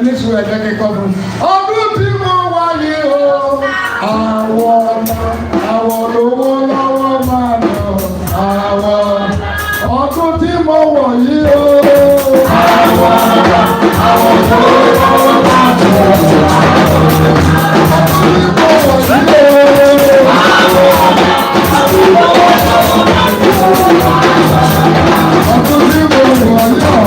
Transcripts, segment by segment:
níṣu ẹ̀jẹ̀ kíkọ́ fún ọdún tí mo wáyé o àwọn lówó lọ́wọ́ máa lọ ọdún tí mo wọ̀ yìí o àwọn lówó lọ́wọ́ máa lọ ọdún tí mo wọ̀ yìí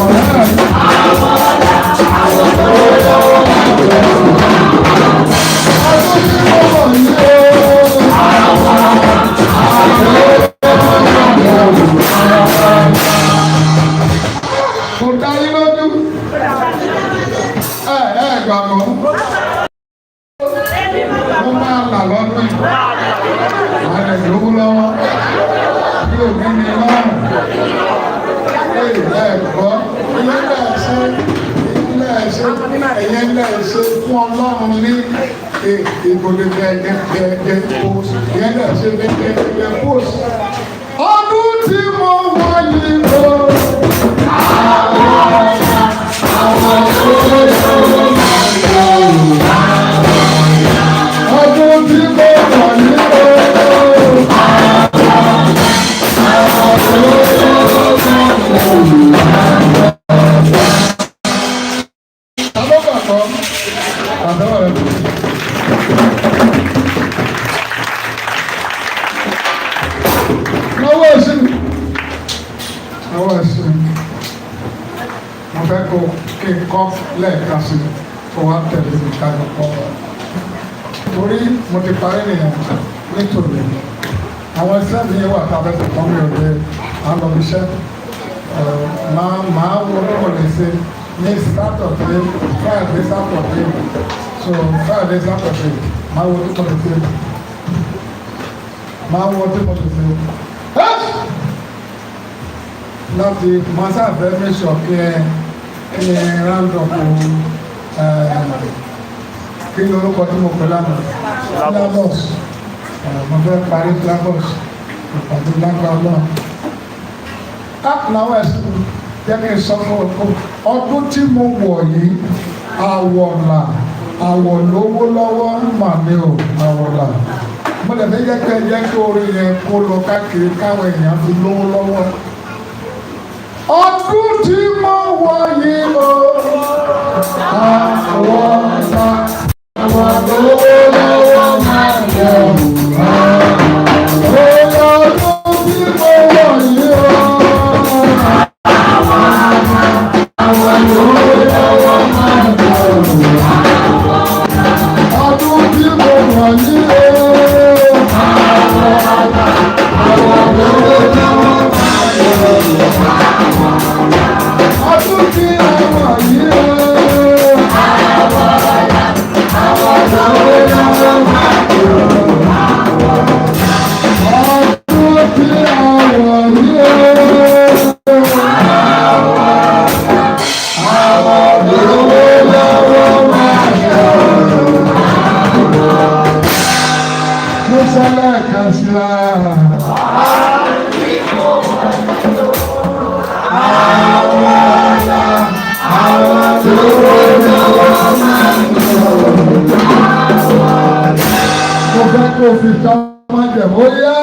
ọdún tí mo wọ yìí lọ ọdún tí mo wọ yìí lẹ́ẹ̀kan sí kó wá tẹ̀lé mi ká lọ kọ́ torí mo ti parí nìyẹn nítorí àwọn iṣẹ́ mi wà tá a fẹ́ fi kọ́ mi ò lè àlọ́ iṣẹ́ máa wo bí mo lè ṣe ní Saturday Friday Saturday so Friday Saturday máa wo bí mo lè ṣe láti máa sáfẹ́ mi sọ kí round up kí ni orúkọ tí mo pè lánàá Lagos mo fẹ́ parí Lagos ìpàdé lágbára náà láwọn ẹ̀sìn jẹ́ kí n sọ fún ọdún tí mo wọ̀ yìí àwọ̀là lówó lọ́wọ́ mà mí o àwọ̀là mo lè fẹ́ jẹ́ kí orí yẹn kó lọ káàkiri káwọn èèyàn fi lówó lọ́wọ́ ọdún tí mo wọ̀ yìí o àwọ̀là lówó lọ́wọ́ mà mí o. Kò fi tọ́ ọmọ jẹ̀ bóyá.